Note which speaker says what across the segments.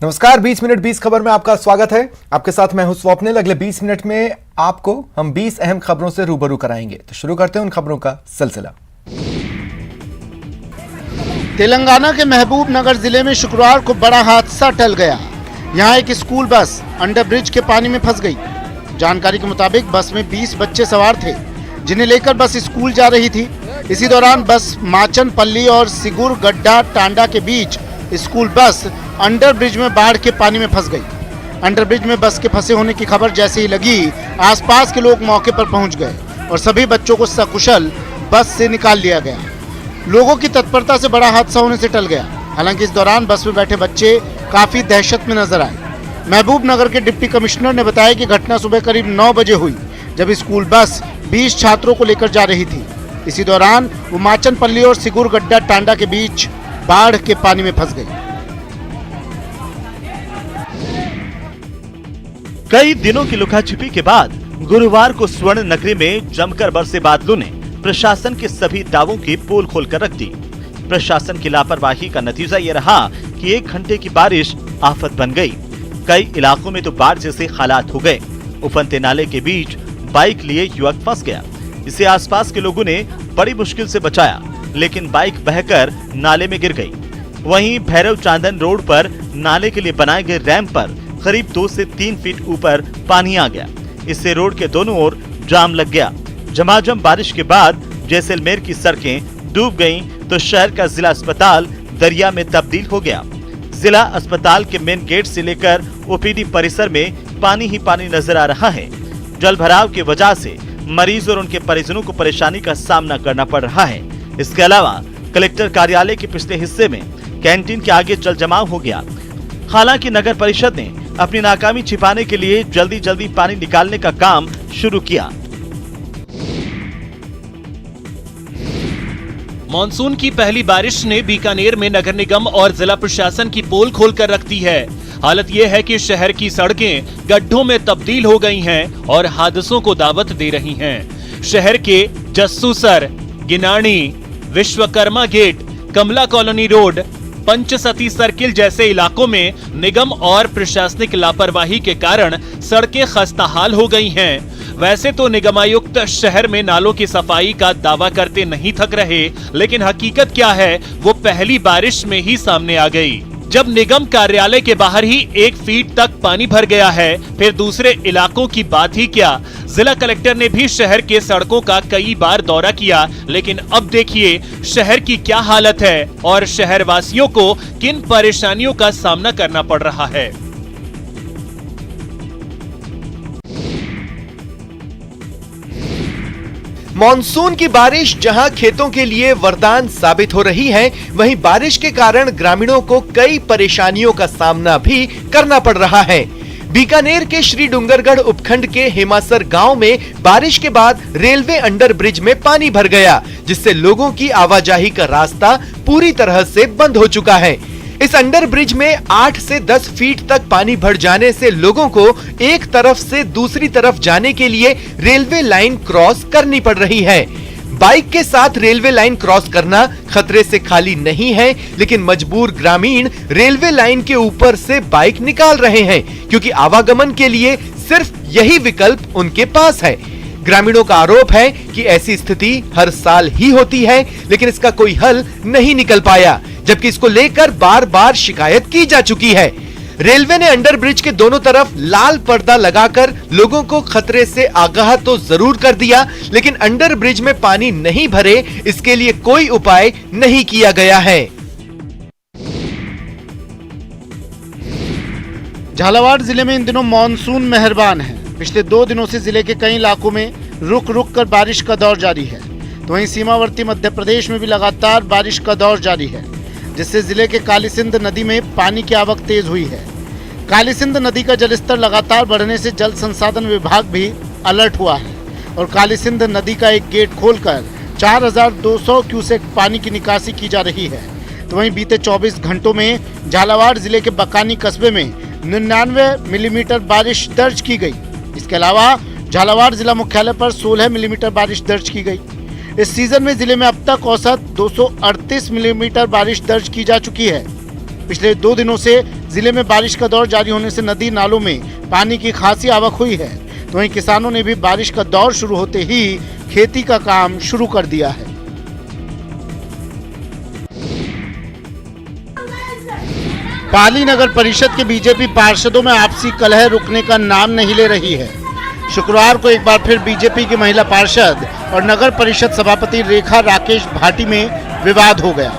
Speaker 1: नमस्कार, 20 मिनट 20 खबर में आपका स्वागत है। आपके साथ मैं हूं स्वप्निल। अगले 20 मिनट में आपको हम 20 अहम खबरों से रूबरू कराएंगे। तो शुरू करते हैं उन खबरों का सिलसिला।
Speaker 2: तेलंगाना के महबूब नगर जिले में शुक्रवार को बड़ा हादसा टल गया। यहां एक स्कूल बस अंडरब्रिज के पानी में फंस गई। जानकारी के मुताबिक बस में 20 बच्चे सवार थे, जिन्हें लेकर बस स्कूल जा रही थी। इसी दौरान बस माचनपल्ली और सिगुर गड्ढा टांडा के बीच स्कूल बस अंडरब्रिज में बाढ़ के पानी में फंस गई। अंडरब्रिज में बस के फंसे होने की खबर जैसे ही लगी, आसपास के लोग मौके पर पहुंच गए और सभी बच्चों को सकुशल बस से निकाल लिया गया। लोगों की तत्परता से बड़ा हादसा होने से टल गया। हालांकि इस दौरान बस में बैठे बच्चे काफी दहशत में नजर आए। महबूब नगर के डिप्टी कमिश्नर ने बताया कि घटना सुबह करीब 9 बजे हुई, जब स्कूल बस 20 छात्रों को लेकर जा रही थी। इसी दौरान वो माचनपल्ली और सिगुर गड्ढा टांडा के बीच बाढ़ के पानी में फंस गई।
Speaker 3: कई दिनों की लुकाछिपी के बाद गुरुवार को स्वर्ण नगरी में जमकर बरसे बादलों ने प्रशासन के सभी दावों की पोल खोलकर रख दी। प्रशासन की लापरवाही का नतीजा ये रहा कि 1 घंटे की बारिश आफत बन गई। कई इलाकों में तो बाढ़ जैसे हालात हो गए। उफनते नाले के बीच बाइक लिए युवक फंस गया। इसे आसपास के लोगों ने बड़ी मुश्किल से बचाया, लेकिन बाइक बहकर नाले में गिर गई। वहीं भैरव चांदन रोड पर नाले के लिए बनाए गए रैंप पर करीब 2 से 3 फीट ऊपर पानी आ गया। इससे रोड के दोनों ओर जाम लग गया। झमाझम बारिश के बाद जैसलमेर की सड़कें डूब गईं, तो शहर का जिला अस्पताल दरिया में तब्दील हो गया। जिला अस्पताल के मेन गेट से लेकर ओपीडी परिसर में पानी ही पानी नजर आ रहा है। जल भराव की वजह से मरीज और उनके परिजनों को परेशानी का सामना करना पड़ रहा है। इसके अलावा कलेक्टर कार्यालय के पिछले हिस्से में कैंटीन के आगे जल जमाव हो गया। हालांकि नगर परिषद ने अपनी नाकामी छिपाने के लिए जल्दी जल्दी पानी निकालने का काम शुरू किया।
Speaker 4: मॉनसून की पहली बारिश ने बीकानेर में नगर निगम और जिला प्रशासन की पोल खोलकर रख दी है। हालत यह है कि शहर की सड़कें गड्ढों में तब्दील हो गई हैं और हादसों को दावत दे रही हैं। शहर के जस्सूसर, गिनानी, विश्वकर्मा गेट, कमला कॉलोनी रोड, पंचसती सर्किल जैसे इलाकों में निगम और प्रशासनिक लापरवाही के कारण सड़कें खस्ताहाल हो गई हैं। वैसे तो निगमायुक्त शहर में नालों की सफाई का दावा करते नहीं थक रहे, लेकिन हकीकत क्या है वो पहली बारिश में ही सामने आ गई, जब निगम कार्यालय के बाहर ही 1 फीट तक पानी भर गया है। फिर दूसरे इलाकों की बात ही क्या। जिला कलेक्टर ने भी शहर के सड़कों का कई बार दौरा किया, लेकिन अब देखिए शहर की क्या हालत है और शहर वासियों को किन परेशानियों का सामना करना पड़ रहा है।
Speaker 1: मॉनसून की बारिश जहां खेतों के लिए वरदान साबित हो रही है, वहीं बारिश के कारण ग्रामीणों को कई परेशानियों का सामना भी करना पड़ रहा है। बीकानेर के श्री डूंगरगढ़ उपखंड के हेमासर गांव में बारिश के बाद रेलवे अंडरब्रिज में पानी भर गया, जिससे लोगों की आवाजाही का रास्ता पूरी तरह से बंद हो चुका है। इस अंडरब्रिज में 8 से 10 फीट तक पानी भर जाने से लोगों को एक तरफ से दूसरी तरफ जाने के लिए रेलवे लाइन क्रॉस करनी पड़ रही है। बाइक के साथ रेलवे लाइन क्रॉस करना खतरे से खाली नहीं है, लेकिन मजबूर ग्रामीण रेलवे लाइन के ऊपर से बाइक निकाल रहे हैं, क्योंकि आवागमन के लिए सिर्फ यही विकल्प उनके पास है। ग्रामीणों का आरोप है कि ऐसी स्थिति हर साल ही होती है, लेकिन इसका कोई हल नहीं निकल पाया, जबकि इसको लेकर बार बार शिकायत की जा चुकी है। रेलवे ने अंडरब्रिज के दोनों तरफ लाल पर्दा लगाकर लोगों को खतरे से आगाह तो जरूर कर दिया, लेकिन अंडरब्रिज में पानी नहीं भरे, इसके लिए कोई उपाय नहीं किया गया है।
Speaker 2: झालावाड़ जिले में इन दिनों मॉनसून मेहरबान है। पिछले 2 दिनों से जिले के कई इलाकों में रुक रुक कर बारिश का दौर जारी है, तो वहीं सीमावर्ती मध्य प्रदेश में भी लगातार बारिश का दौर जारी है, जिससे जिले के कालीसिंध नदी में पानी की आवक तेज हुई है। कालीसिंध नदी का जलस्तर लगातार बढ़ने से जल संसाधन विभाग भी अलर्ट हुआ है और कालीसिंध नदी का एक गेट खोलकर 4200 क्यूसेक पानी की निकासी की जा रही है। तो वहीं बीते 24 घंटों में झालावाड़ जिले के बकानी कस्बे में 99 मिलीमीटर बारिश दर्ज की गई। इसके अलावा झालावाड़ जिला मुख्यालय पर 16 मिलीमीटर बारिश दर्ज की गई। इस सीजन में जिले में अब तक औसत 238 मिलीमीटर बारिश दर्ज की जा चुकी है। पिछले 2 दिनों से जिले में बारिश का दौर जारी होने से नदी नालों में पानी की खासी आवक हुई है। तो वहीं किसानों ने भी बारिश का दौर शुरू होते ही खेती का काम शुरू कर दिया है। पाली नगर परिषद के बीजेपी पार्षदों में आपसी कलह रुकने का नाम नहीं ले रही है। शुक्रवार को एक बार फिर बीजेपी की महिला पार्षद और नगर परिषद सभापति रेखा राकेश भाटी में विवाद हो गया।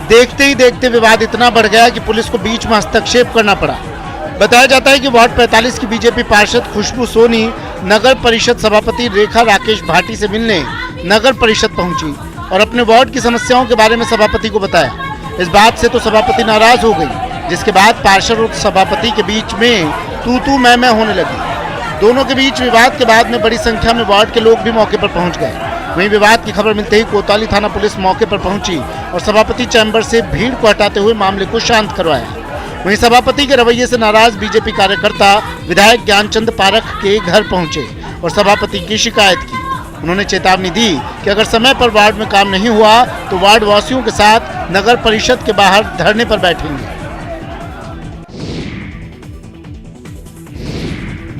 Speaker 2: देखते ही देखते विवाद इतना बढ़ गया कि पुलिस को बीच में हस्तक्षेप करना पड़ा। बताया जाता है कि वार्ड 45 की बीजेपी पार्षद खुशबू सोनी नगर परिषद सभापति रेखा राकेश भाटी से मिलने नगर परिषद पहुंची और अपने वार्ड की समस्याओं के बारे में सभापति को बताया। इस बात से तो सभापति नाराज हो गई, जिसके बाद पार्षद और सभापति के बीच में तू मैं होने लगी। दोनों के बीच विवाद के बाद में बड़ी संख्या में वार्ड के लोग भी मौके पर पहुंच गए। वहीं विवाद की खबर मिलते ही कोतवाली थाना पुलिस मौके पर पहुंची और सभापति चैम्बर से भीड़ को हटाते हुए मामले को शांत करवाया। वहीं सभापति के रवैये से नाराज बीजेपी कार्यकर्ता विधायक ज्ञानचंद पारख के घर पहुंचे और सभापति की शिकायत की। उन्होंने चेतावनी दी कि अगर समय पर वार्ड में काम नहीं हुआ तो वार्ड वासियों के साथ नगर परिषद के बाहर धरने पर बैठेंगे।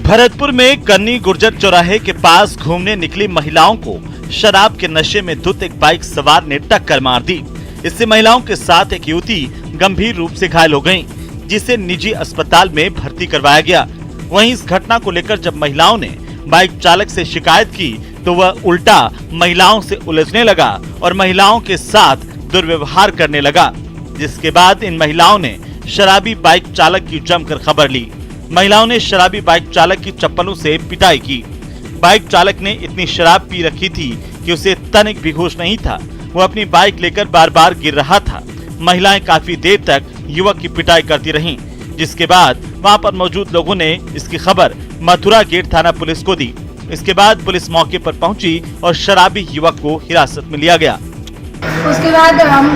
Speaker 3: भरतपुर में कन्नी गुर्जर चौराहे के पास घूमने निकली महिलाओं को शराब के नशे में धुत एक बाइक सवार ने टक्कर मार दी। इससे महिलाओं के साथ एक युवती गंभीर रूप से घायल हो गयी, जिसे निजी अस्पताल में भर्ती करवाया गया। वहीं इस घटना को लेकर जब महिलाओं ने बाइक चालक से शिकायत की तो वह उल्टा महिलाओं से उलझने लगा और महिलाओं के साथ दुर्व्यवहार करने लगा, जिसके बाद इन महिलाओं ने शराबी बाइक चालक की जमकर खबर ली। महिलाओं ने शराबी बाइक चालक की चप्पलों से पिटाई की। बाइक चालक ने इतनी शराब पी रखी थी कि उसे तनिक भी होश नहीं था। वो अपनी बाइक लेकर बार बार गिर रहा था। महिलाएं काफी देर तक युवक की पिटाई करती रहीं, जिसके बाद वहां पर मौजूद लोगों ने इसकी खबर मथुरा गेट थाना पुलिस को दी। इसके बाद पुलिस मौके पर पहुंची और शराबी युवक को हिरासत में लिया गया।
Speaker 5: उसके बाद हम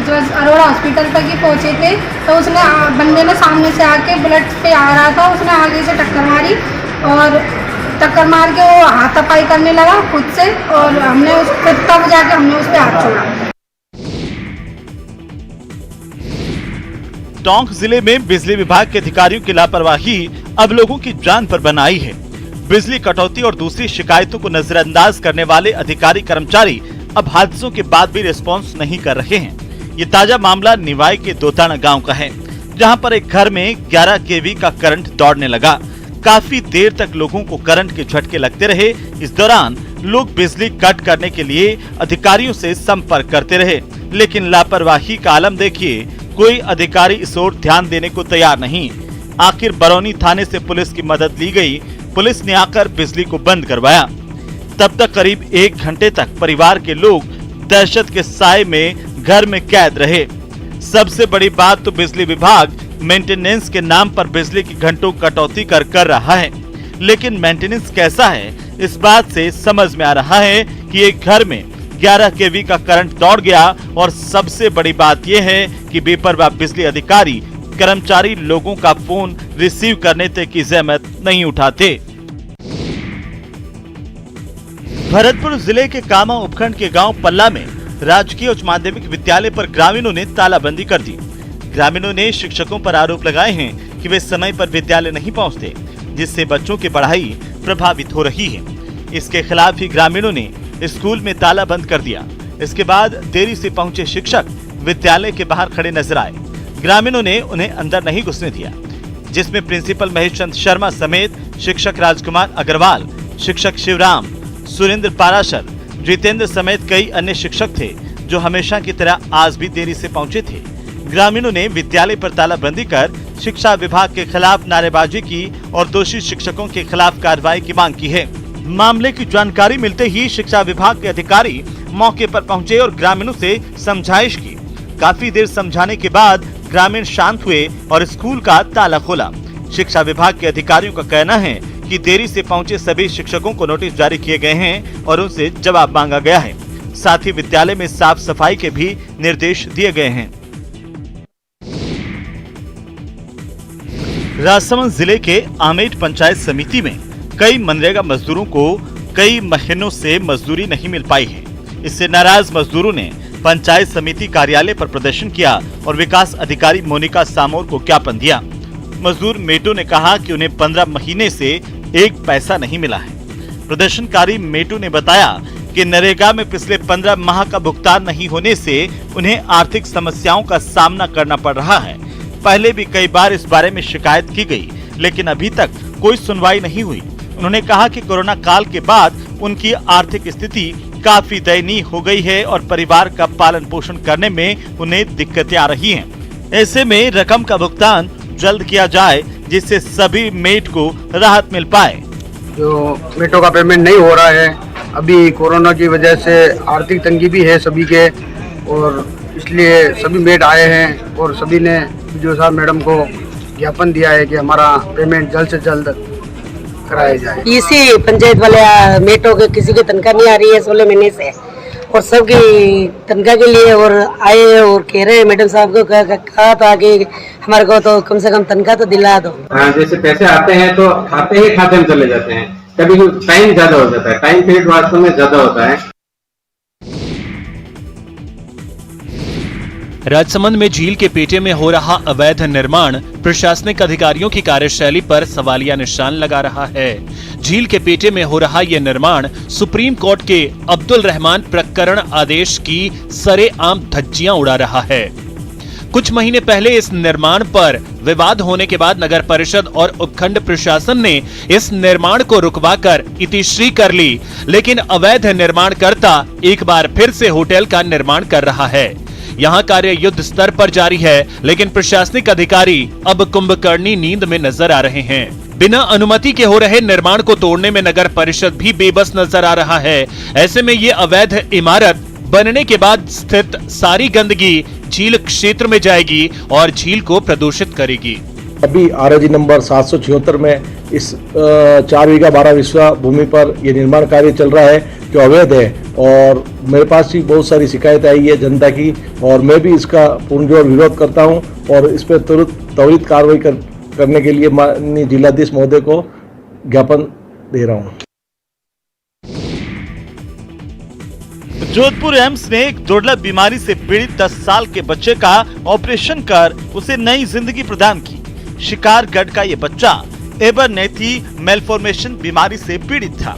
Speaker 5: जो अरोड़ा हॉस्पिटल तक ही पहुंचे थे तो उसने बंदे ने सामने से आके बुलेट पे आ रहा था, उसने आगे से टक्कर मारी और टक्कर मार के वो हाथापाई करने लगा खुद से और हमने उसको तब जाके हमने उस पर हाथ छोड़ा।
Speaker 3: टोंक जिले में बिजली विभाग के अधिकारियों की लापरवाही अब लोगों की जान पर बन आई है। बिजली कटौती और दूसरी शिकायतों को नजरअंदाज करने वाले अधिकारी कर्मचारी अब हादसों के बाद भी रिस्पांस नहीं कर रहे हैं। ये ताजा मामला निवाई के दोताना गांव का है, जहां पर एक घर में 11 केवी का करंट दौड़ने लगा। काफी देर तक लोगों को करंट के झटके लगते रहे। इस दौरान लोग बिजली कट करने के लिए अधिकारियों से संपर्क करते रहे, लेकिन लापरवाही का आलम देखिए, कोई अधिकारी इस ओर ध्यान देने को तैयार नहीं। आखिर बरौनी थाने से पुलिस की मदद ली गई। पुलिस ने आकर बिजली को बंद करवाया। तब तक करीब 1 घंटे तक परिवार के लोग दहशत के साए में घर में कैद रहे। सबसे बड़ी बात तो बिजली विभाग मेंटेनेंस के नाम पर बिजली की घंटों कटौती कर रहा है, लेकिन मेंटेनेंस कैसा है इस बात से समझ में आ रहा है कि एक घर में 11 केवी का करंट दौड़ गया। और सबसे बड़ी बात यह है कि बेपरवाह बिजली अधिकारी कर्मचारी लोगों का फोन रिसीव करने तक की जहमत नहीं उठाते। भरतपुर जिले के कामा उपखंड के गांव पल्ला में राजकीय उच्च माध्यमिक विद्यालय पर ग्रामीणों ने तालाबंदी कर दी। ग्रामीणों ने शिक्षकों पर आरोप लगाए हैं कि वे समय पर विद्यालय नहीं पहुंचते, जिससे बच्चों की पढ़ाई प्रभावित हो रही है। इसके खिलाफ ही ग्रामीणों ने स्कूल में ताला बंद कर दिया। इसके बाद देरी से पहुंचे शिक्षक विद्यालय के बाहर खड़े नजर आए। ग्रामीणों ने उन्हें अंदर नहीं घुसने दिया, जिसमें प्रिंसिपल महेश चंद शर्मा समेत शिक्षक राजकुमार अग्रवाल, शिक्षक शिवराम, सुरेंद्र पाराशर, जितेंद्र समेत कई अन्य शिक्षक थे, जो हमेशा की तरह आज भी देरी से पहुंचे थे। ग्रामीणों ने विद्यालय पर तालाबंदी कर शिक्षा विभाग के खिलाफ नारेबाजी की और दोषी शिक्षकों के खिलाफ कार्रवाई की मांग की है। मामले की जानकारी मिलते ही शिक्षा विभाग के अधिकारी मौके पर पहुंचे और ग्रामीणों से समझाइश की। काफी देर समझाने के बाद ग्रामीण शांत हुए और स्कूल का ताला खोला। शिक्षा विभाग के अधिकारियों का कहना है कि देरी से पहुंचे सभी शिक्षकों को नोटिस जारी किए गए हैं और उनसे जवाब मांगा गया है। साथ ही विद्यालय में साफ सफाई के भी निर्देश दिए गए हैं। राजसमंद जिले के आमेट पंचायत समिति में कई मनरेगा मजदूरों को कई महीनों से मजदूरी नहीं मिल पाई है। इससे नाराज मजदूरों ने पंचायत समिति कार्यालय पर प्रदर्शन किया और विकास अधिकारी मोनिका सामोर को ज्ञापन दिया। मजदूर मेटो ने कहा कि उन्हें 15 महीने से एक पैसा नहीं मिला है। प्रदर्शनकारी मेटो ने बताया कि नरेगा में पिछले 15 माह का भुगतान नहीं होने से उन्हें आर्थिक समस्याओं का सामना करना पड़ रहा है। पहले भी कई बार इस बारे में शिकायत की गई, लेकिन अभी तक कोई सुनवाई नहीं हुई। उन्होंने कहा कि कोरोना काल के बाद उनकी आर्थिक स्थिति काफी दयनीय हो गई है और परिवार का पालन पोषण करने में उन्हें दिक्कतें आ रही हैं। ऐसे में रकम का भुगतान जल्द किया जाए जिससे सभी मेट को राहत मिल पाए।
Speaker 6: जो मेटो का पेमेंट नहीं हो रहा है, अभी कोरोना की वजह से आर्थिक तंगी भी है सभी के, और इसलिए सभी मेट आए हैं और सभी ने बीडीओ साहब मैडम को ज्ञापन दिया है कि हमारा पेमेंट जल्द से जल्द कराया जाए।
Speaker 7: इसी पंचायत वाले मेटो के किसी की तनख्वाह नहीं आ रही है 16 महीने से, और सबकी तनख्वाह के लिए और आए और कह रहे हैं मैडम साहब को कहा था कि हमारे को तो कम से कम तनख्वाह तो दिला दो।
Speaker 8: जैसे पैसे आते हैं तो आते ही खाते में चले जाते हैं, कभी टाइम ज्यादा हो जाता है, टाइम पीरियड वास्तव में ज्यादा होता है।
Speaker 4: राजसमंद में झील के पेटे में हो रहा अवैध निर्माण प्रशासनिक अधिकारियों की कार्यशैली पर सवालिया निशान लगा रहा है। झील के पेटे में हो रहा यह निर्माण सुप्रीम कोर्ट के अब्दुल रहमान प्रकरण आदेश की सरेआम धज्जियां उड़ा रहा है। कुछ महीने पहले इस निर्माण पर विवाद होने के बाद नगर परिषद और उपखंड प्रशासन ने इस निर्माण को रुकवाकर इतिश्री कर ली, लेकिन अवैध निर्माणकर्ता एक बार फिर से होटल का निर्माण कर रहा है। यहाँ कार्य युद्ध स्तर पर जारी है, लेकिन प्रशासनिक अधिकारी अब कुंभकर्णी नींद में नजर आ रहे हैं। बिना अनुमति के हो रहे निर्माण को तोड़ने में नगर परिषद भी बेबस नजर आ रहा है। ऐसे में ये अवैध इमारत बनने के बाद स्थित सारी गंदगी झील क्षेत्र में जाएगी और झील को प्रदूषित करेगी।
Speaker 9: अभी आरजी नंबर 776 में इस 4 बीघा 12 विस्वा भूमि पर यह निर्माण कार्य चल रहा है जो अवैध है, और मेरे पास भी बहुत सारी शिकायत आई है जनता की, और मैं भी इसका पुरजोर विरोध करता हूं और इस पर त्वरित कार्रवाई करने के लिए माननीय जिलाधीश महोदय को ज्ञापन दे रहा हूं।
Speaker 3: जोधपुर एम्स ने एक दुर्लभ बीमारी से पीड़ित 10 साल के बच्चे का ऑपरेशन कर उसे नई जिंदगी प्रदान की। शिकारगढ़ का ये बच्चा एबरनेथी मेलफॉर्मेशन बीमारी से पीड़ित था।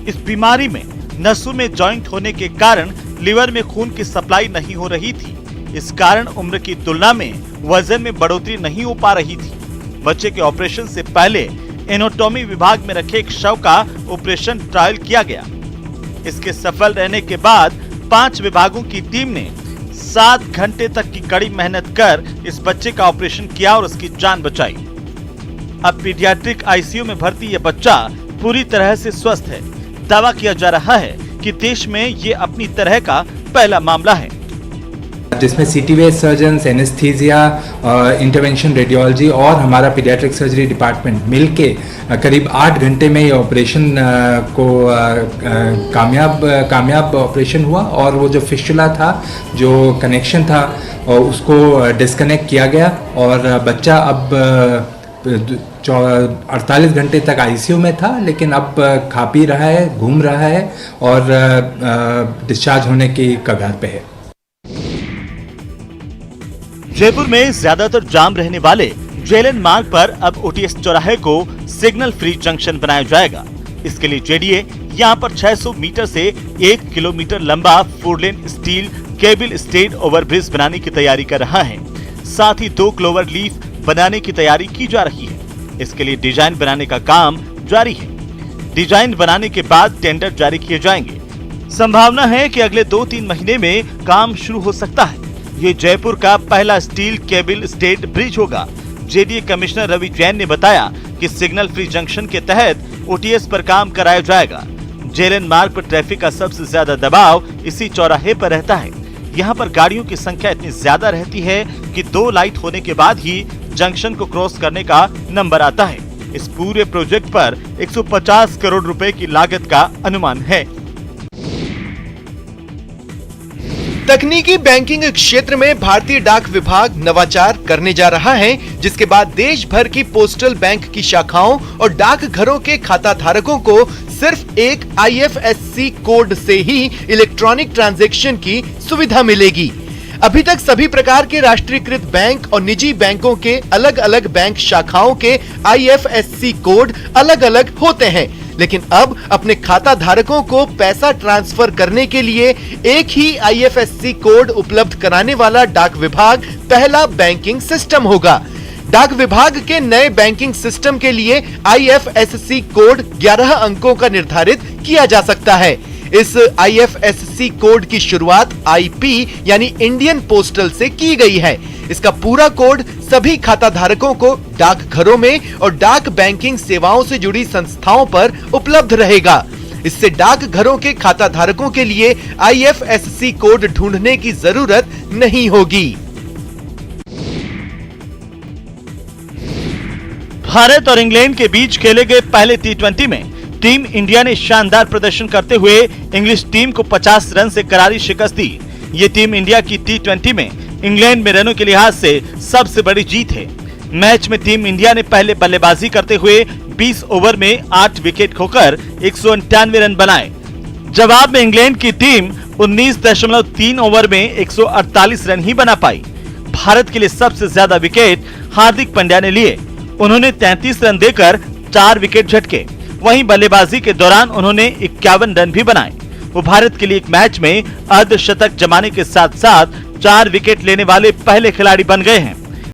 Speaker 3: इस बीमारी में नसों में जॉइंट होने के कारण लिवर में खून की सप्लाई नहीं हो रही थी। इस कारण उम्र की तुलना में वजन में बढ़ोतरी नहीं हो पा रही थी। बच्चे के ऑपरेशन से पहले एनाटॉमी विभाग में रखे एक शव का ऑपरेशन ट्रायल किया गया। इसके सफल रहने के बाद 5 विभागों की टीम ने 7 घंटे तक की कड़ी मेहनत कर इस बच्चे का ऑपरेशन किया और उसकी जान बचाई। अब पीडियाट्रिक आईसीयू में भर्ती यह बच्चा पूरी तरह से स्वस्थ है। दावा किया जा रहा है कि देश में ये अपनी तरह का पहला मामला है,
Speaker 10: जिसमें city based surgeons, anaesthesia, intervention radiology और हमारा पीडियाट्रिक सर्जरी डिपार्टमेंट मिलके करीब 8 घंटे में ये ऑपरेशन को कामयाब ऑपरेशन हुआ, और वो जो फिस्टुला था, जो कनेक्शन था, उसको डिस्कनेक्ट किया गया और बच्चा अब 48 घंटे तक आईसीयू में था, लेकिन अब खा पी रहा है, घूम रहा है और डिस्चार्ज होने की कगार पे है।
Speaker 3: जयपुर में ज्यादातर जाम रहने वाले जेएलएन मार्ग पर अब ओटीएस चौराहे को सिग्नल फ्री जंक्शन बनाया जाएगा। इसके लिए जेडीए यहां पर 600 मीटर से 1 किलोमीटर लंबा 4 लेन स्टील केबल स्टेड ओवरब्रिज बनाने की तैयारी कर रहा है। साथ ही 2 क्लोवर लीफ बनाने की तैयारी की जा रही है। इसके लिए डिजाइन बनाने का काम जारी है। डिजाइन बनाने के बाद टेंडर जारी किए जाएंगे। संभावना है कि अगले 2-3 महीने में काम शुरू हो सकता है। ये जयपुर का पहला स्टील केबल स्टेड ब्रिज होगा। जेडीए कमिश्नर रवि जैन ने बताया कि सिग्नल फ्री जंक्शन के तहत ओटीएस पर काम कराया जाएगा। जेएलएन मार्ग पर ट्रैफिक का सबसे ज्यादा दबाव इसी चौराहे पर रहता है। यहाँ पर गाड़ियों की संख्या इतनी ज्यादा रहती है कि 2 लाइट होने के बाद ही जंक्शन को क्रॉस करने का नंबर आता है। इस पूरे प्रोजेक्ट पर 150 करोड़ रुपए की लागत का अनुमान है।
Speaker 1: तकनीकी बैंकिंग क्षेत्र में भारतीय डाक विभाग नवाचार करने जा रहा है, जिसके बाद देश भर की पोस्टल बैंक की शाखाओं और डाकघरों के खाता धारकों को सिर्फ एक IFSC कोड से ही इलेक्ट्रॉनिक ट्रांजैक्शन की सुविधा मिलेगी। अभी तक सभी प्रकार के राष्ट्रीयकृत बैंक और निजी बैंकों के अलग अलग बैंक शाखाओं के IFSC कोड अलग अलग होते हैं, लेकिन अब अपने खाता धारकों को पैसा ट्रांसफर करने के लिए एक ही IFSC कोड उपलब्ध कराने वाला डाक विभाग पहला बैंकिंग सिस्टम होगा। डाक विभाग के नए बैंकिंग सिस्टम के लिए IFSC कोड 11 अंकों का निर्धारित किया जा सकता है। इस IFSC कोड की शुरुआत IP यानी इंडियन पोस्टल से की गई है। इसका पूरा कोड सभी खाता धारकों को डाकघरों में और डाक बैंकिंग सेवाओं से जुड़ी संस्थाओं पर उपलब्ध रहेगा। इससे डाकघरों के खाता धारकों के लिए IFSC कोड ढूंढने की जरूरत नहीं होगी।
Speaker 3: भारत और इंग्लैंड के बीच खेले गए पहले T20 में टीम इंडिया ने शानदार प्रदर्शन करते हुए इंग्लिश टीम को 50 रन से करारी शिकस्त दी। ये टीम इंडिया की T20 में इंग्लैंड में रनों के लिहाज से सबसे बड़ी जीत है। मैच में टीम इंडिया ने पहले बल्लेबाजी करते हुए 20 ओवर में 8 विकेट खोकर 198 रन बनाए। जवाब में इंग्लैंड की टीम 19.3 ओवर में 148 रन ही बना पाई। भारत के लिए सबसे ज्यादा विकेट हार्दिक पांड्या ने लिए। उन्होंने 33 रन देकर 4 विकेट झटके। वहीं बल्लेबाजी के दौरान उन्होंने 51 रन भी बनाए। वो भारत के लिए एक मैच में अर्धशतक जमाने के साथ साथ 4 विकेट लेने वाले पहले खिलाड़ी बन गए हैं।